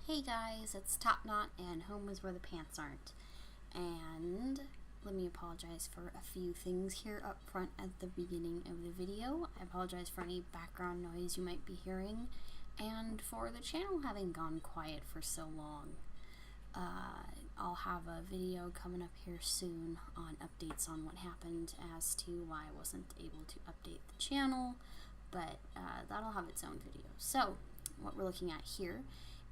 Hey guys, it's Topknot and home is where the pants aren't. And let me apologize for a few things here up front at the beginning of the video. I apologize for any background noise you might be hearing and for the channel having gone quiet for so long. I'll have a video coming up here soon on updates on what happened as to why I wasn't able to update the channel, but that'll have its own video. So what we're looking at here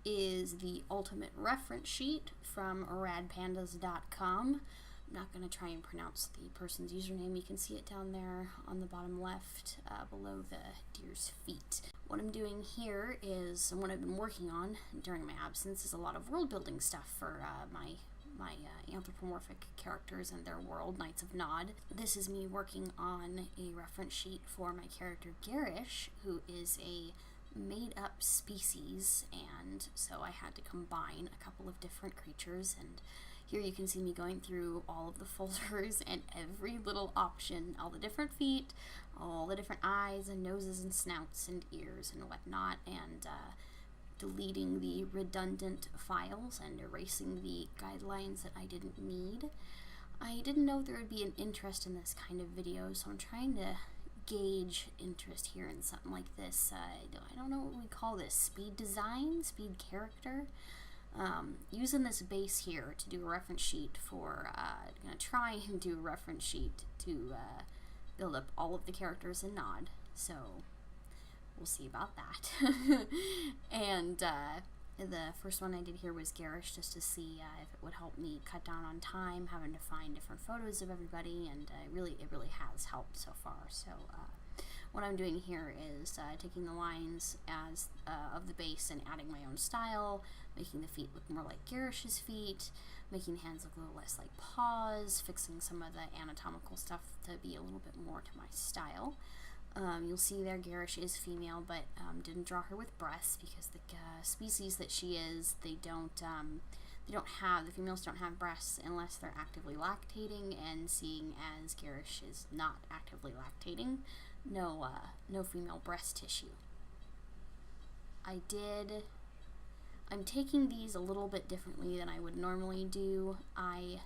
is the ultimate reference sheet from radpandas.com. I'm not going to try and pronounce the person's username. You can see it down there on the bottom left below the deer's feet. What I'm doing here is, and what I've been working on during my absence, is a lot of world building stuff for my anthropomorphic characters and their world, Knights of Nod. This is me working on a reference sheet for my character Garish, who is a made-up species, and so I had to combine a couple of different creatures, and here you can see me going through all of the folders and every little option, all the different feet, all the different eyes and noses and snouts and ears and whatnot, and deleting the redundant files and erasing the guidelines that I didn't need. I didn't know there would be an interest in this kind of video, so I'm trying to gauge interest here in something like this. I don't know what we call this, speed design, speed character. Using this base here to do a reference sheet for, I'm going to try and do a reference sheet to build up all of the characters in Nod, so we'll see about that. And the first one I did here was Garish, just to see if it would help me cut down on time, having to find different photos of everybody, and it really has helped so far. So what I'm doing here is taking the lines as of the base and adding my own style, making the feet look more like Garish's feet, making the hands look a little less like paws, fixing some of the anatomical stuff to be a little bit more to my style. You'll see there Garish is female, but didn't draw her with breasts because the species that she is, the females don't have breasts unless they're actively lactating, and seeing as Garish is not actively lactating, no female breast tissue. I'm taking these a little bit differently than I would normally do. I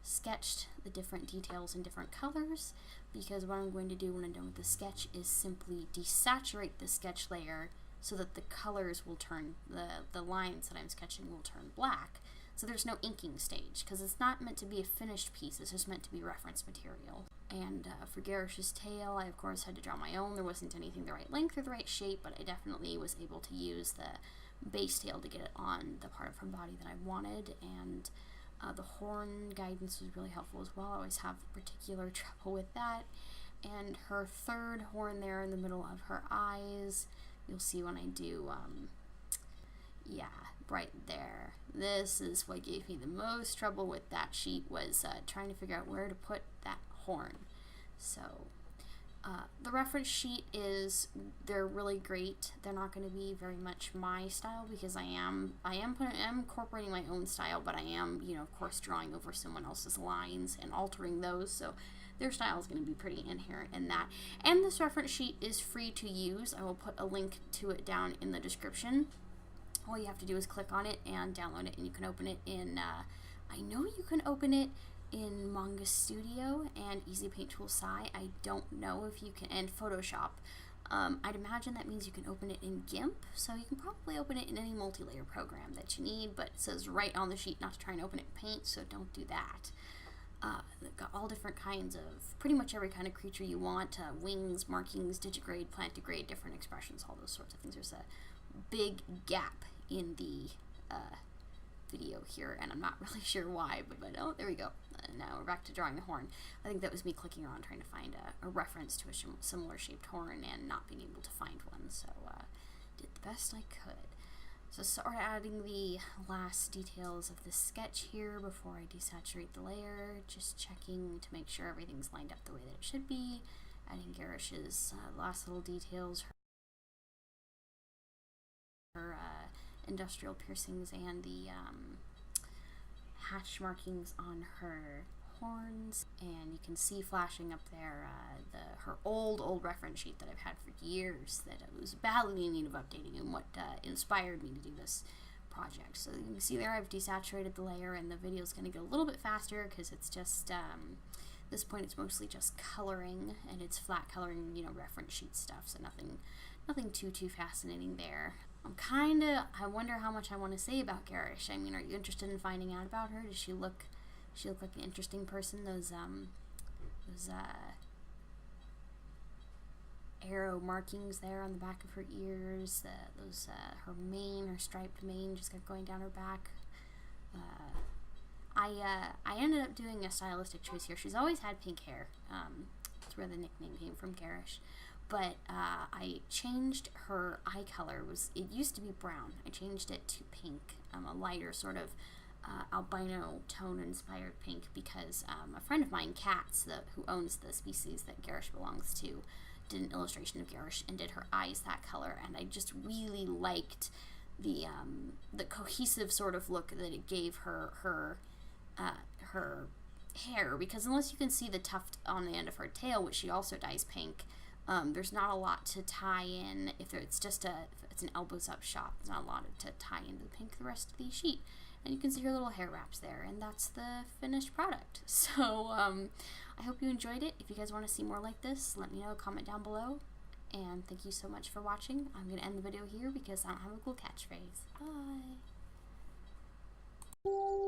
sketched the different details in different colors because what I'm going to do when I'm done with the sketch is simply desaturate the sketch layer so that the colors will turn, the lines that I'm sketching will turn black. So there's no inking stage, because it's not meant to be a finished piece, it's just meant to be reference material. And for Garish's tail, I of course had to draw my own. There wasn't anything the right length or the right shape, but I definitely was able to use the base tail to get it on the part of her body that I wanted, and the horn guidance was really helpful as well. I always have particular trouble with that. And her third horn there in the middle of her eyes, you'll see when I do, yeah, right there. This is what gave me the most trouble with that sheet, was trying to figure out where to put that horn. So the reference sheet they're really great. They're not going to be very much my style because I am incorporating my own style, but I am, of course, drawing over someone else's lines and altering those, so their style is going to be pretty inherent in that. And this reference sheet is free to use. I will put a link to it down in the description. All you have to do is click on it and download it, and you can open it in, I know you can open it in Manga Studio and Easy Paint Tool Sci. I don't know if you can, and Photoshop. I'd imagine that means you can open it in GIMP, so you can probably open it in any multi-layer program that you need, but it says right on the sheet not to try and open it in Paint, so don't do that. They've got all different kinds of, pretty much every kind of creature you want, wings, markings, digigrade, plantigrade, different expressions, all those sorts of things. There's a big gap in the video here, and I'm not really sure why, but oh, there we go. Now we're back to drawing the horn. I think that was me clicking around trying to find a reference to a similar shaped horn and not being able to find one, so did the best I could. So start adding the last details of the sketch here before I desaturate the layer, just checking to make sure everything's lined up the way that it should be, adding Garish's last little details, her industrial piercings and the hatch markings on her horns, and you can see flashing up there her old reference sheet that I've had for years that I was badly in need of updating, and what inspired me to do this project. So you can see there I've desaturated the layer, and the video is going to go a little bit faster because it's just, at this point it's mostly just coloring, and it's flat coloring, you know, reference sheet stuff, so nothing too fascinating there. I wonder how much I want to say about Garish. I mean, are you interested in finding out about her? Does she look like an interesting person? Those arrow markings there on the back of her ears, her mane, her striped mane just kept going down her back. I ended up doing a stylistic choice here. She's always had pink hair. That's where the nickname came from, Garish. But I changed her eye color. It used to be brown. I changed it to pink, a lighter sort of albino tone inspired pink, because a friend of mine, Katz, who owns the species that Garish belongs to, did an illustration of Garish and did her eyes that color, and I just really liked the cohesive sort of look that it gave her hair, because unless you can see the tuft on the end of her tail, which she also dyes pink, there's not a lot to tie in. If it's an elbows up shot, there's not a lot to tie into the pink the rest of the sheet. And you can see her little hair wraps there, and that's the finished product. So I hope you enjoyed it. If you guys want to see more like this, let me know, comment down below. And thank you so much for watching. I'm going to end the video here because I don't have a cool catchphrase. Bye!